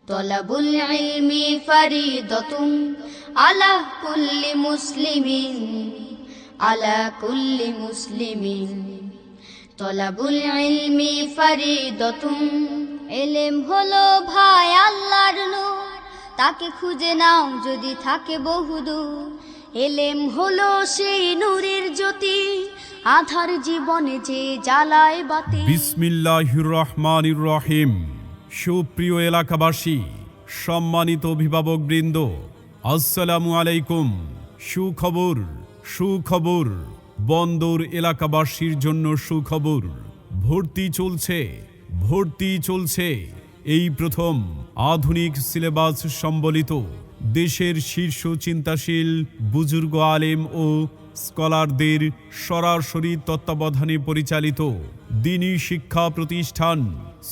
তলাবুল ইলমি ফরিদাতুন আলা কুল্লি মুসলিমিন, আলা কুল্লি মুসলিমিন। তলাবুল ইলমি ফরিদাতুন, ইলম হলো ভাই আল্লাহর নূর, তাকে খুঁজে নাও যদি থাকে বহুদূর। ইলম হলো সেই নূরের জ্যোতি, আধার জীবনে যে জ্বালায় বাতি। বিসমিল্লাহির রহমানির রহিম। সুপ্রিয় এলাকাবাসী, সম্মানিত অভিভাবকবৃন্দ, আসসালামু আলাইকুম। সুখবর, সুখবর, বন্দর এলাকাবাসীর জন্য সুখবর। ভর্তি চলছে, ভর্তি চলছে। এই প্রথম আধুনিক সিলেবাস সম্বলিত দেশের শীর্ষ চিন্তাশীল বুজুর্গ আলেম ও স্কলারদের সরাসরি তত্ত্বাবধানে পরিচালিত দ্বীনি শিক্ষা প্রতিষ্ঠান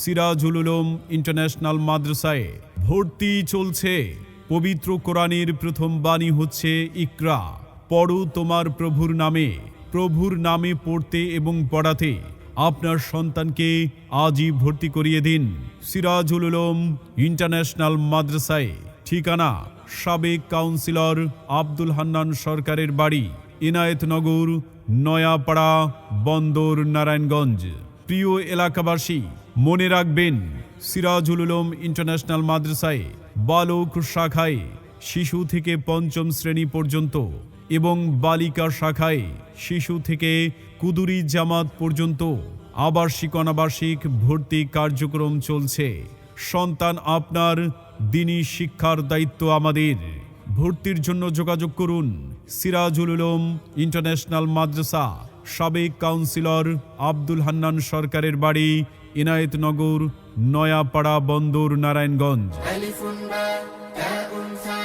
সিরাজুল উলুম ইন্টারন্যাশনাল মাদ্রাসায় ভর্তি চলছে। পবিত্র কোরআনের প্রথম বাণী হচ্ছে ইকরা, পড়ো তোমার প্রভুর নামে। প্রভুর নামে পড়তে এবং পড়াতে আপনার সন্তানকে আজই ভর্তি করিয়ে দিন সিরাজুল উলুম ইন্টারন্যাশনাল মাদ্রাসায়। ঠিকানা সাবেক কাউন্সিলর আব্দুল হান্নান সরকারের বাড়ি, ইনায়েতনগর, নয়াপাড়া, বন্দর, নারায়ণগঞ্জ। প্রিয় এলাকাবাসী, মনে রাখবেন সিরাজুল উলুম ইন্টারন্যাশনাল মাদ্রাসায় বালক শাখায় শিশু থেকে পঞ্চম শ্রেণী পর্যন্ত এবং বালিকা শাখায় শিশু থেকে কুদুরি জামাত পর্যন্ত আবাসিক অনাবাসিক ভর্তি কার্যক্রম চলছে। সন্তান আপনার, দ্বীনি শিক্ষার দায়িত্ব আমাদের। ভর্তির জন্য যোগাযোগ করুন সিরাজুল উলুম ইন্টারন্যাশনাল মাদ্রাসা, সাবেক কাউন্সিলর আব্দুল হান্নান সরকারের বাড়ি, ইনায়েতনগর, নয়াপাড়া, বন্দর, নারায়ণগঞ্জ। আলিফুন বা তাউন সা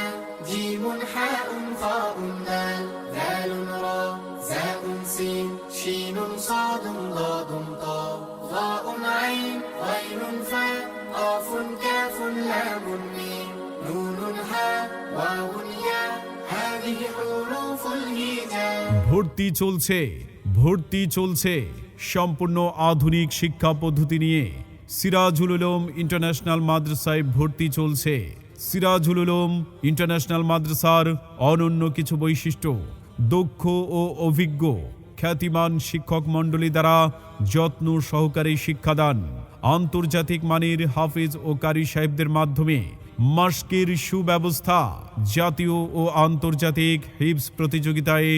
জিমুন হাউন খাউন দাল যালুন রা যাউন সিন শিনুন সাদুন দাদুন তা যাউন আইন গাইনুন ফা কাফুন কাফুন লামুন মিম নুনুন হা ওয়াউন ইয়া হাযিহি হুরুফুল হিজা। ভর্তি চলছে, ভর্তি চলছে। সম্পূর্ণ আধুনিক শিক্ষা পদ্ধতি নিয়ে সিরাজুল উলুম ইন্টারন্যাশনাল মাদ্রাসায় ভর্তি চলছে। সিরাজুল উলুম ইন্টারন্যাশনাল মাদ্রাসার অনন্য কিছু বৈশিষ্ট্য: দক্ষ ও অভিজ্ঞ খ্যাতিমান শিক্ষক মণ্ডলী দ্বারা যত্ন সহকারে শিক্ষাদান, আন্তর্জাতিক মানের হাফেজ ও কারি সাহেবদের মাধ্যমে মাস্কের সুব্যবস্থা, জাতীয় ও আন্তর্জাতিক হিফজ প্রতিযোগিতায়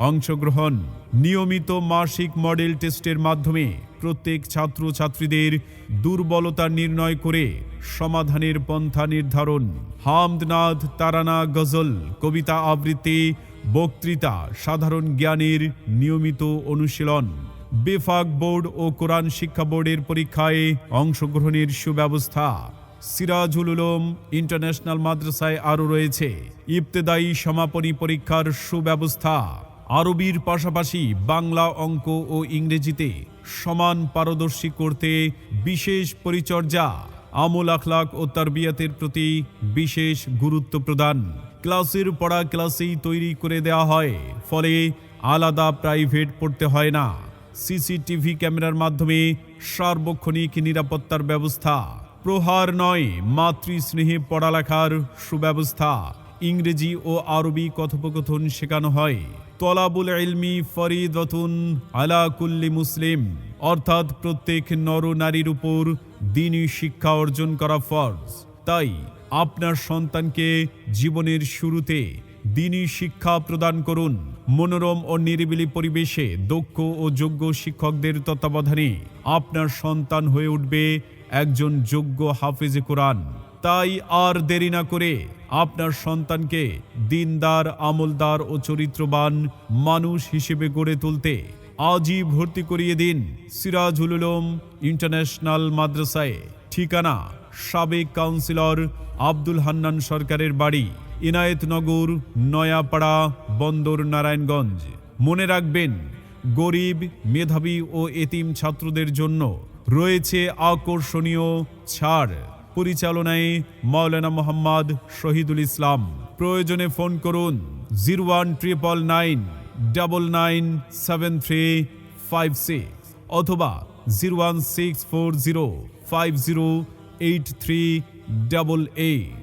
অংশগ্রহণ, নিয়মিত মাসিক মডেল টেস্টের মাধ্যমে প্রত্যেক ছাত্রছাত্রীদের দুর্বলতা নির্ণয় করে সমাধানের পন্থা নির্ধারণ, হামদনাদ, তারানা, গজল, কবিতা আবৃত্তি, বক্তৃতা, সাধারণ জ্ঞানের নিয়মিত অনুশীলন, বেফাক বোর্ড ও কোরআন শিক্ষা বোর্ডের পরীক্ষায় অংশগ্রহণের সুব্যবস্থা। সিরাজুল উলুম ইন্টারন্যাশনাল মাদ্রাসায় আরও রয়েছে ইবতেদায়ী সমাপনী পরীক্ষার সুব্যবস্থা। আরবির পাশাপাশি বাংলা, অঙ্ক ও ইংরেজিতে সমান পারদর্শী করতে বিশেষ পরিচর্যা, আমল আখলাক ও তারবিয়াতের প্রতি বিশেষ গুরুত্ব প্রদান। ক্লাসের পড়া ক্লাসেই তৈরি করে দেওয়া হয়, ফলে আলাদা প্রাইভেট পড়তে হয় না। সিসিটিভি ক্যামেরার মাধ্যমে সার্বক্ষণিক নিরাপত্তার ব্যবস্থা। প্রহার নয়, মাতৃস্নেহে পড়ালেখার সুব্যবস্থা। ইংরেজি ও আরবি কথোপকথন শেখানো হয়। তলাবুল ইলমি ফরিদাতুন আলা কুল্লি মুসলিম, অর্থাৎ প্রত্যেক নর নারীর উপর দ্বীনি শিক্ষা অর্জন করা ফরজ। তাই আপনার সন্তানকে জীবনের শুরুতে দ্বীনি শিক্ষা প্রদান করুন। মনোরম ও নিরিবিলি পরিবেশে দক্ষ ও যোগ্য শিক্ষকদের তত্ত্বাবধানে আপনার সন্তান হয়ে উঠবে একজন যোগ্য হাফেজে কোরআন। তাই আর দেরি না করে আপনার সন্তানকে দিনদার, আমলদার ও চরিত্রবান মানুষ হিসেবে গড়ে তুলতে আজই ভর্তি করিয়ে দিন সিরাজুল উলুম ইন্টারন্যাশনাল মাদ্রাসায়। ঠিকানা সাবেক কাউন্সিলর আব্দুল হান্নান সরকারের বাড়ি, ইনায়েতনগর, নয়াপাড়া, বন্দর, নারায়ণগঞ্জ। মনে রাখবেন, গরিব, মেধাবী ও এতিম ছাত্রদের জন্য রয়েছে আকর্ষণীয় ছাড়। পরিচালনায় মাওলানা মোহাম্মদ শহীদুল ইসলাম। প্রয়োজনে ফোন করুন 019999735 অথবা 016405083 AA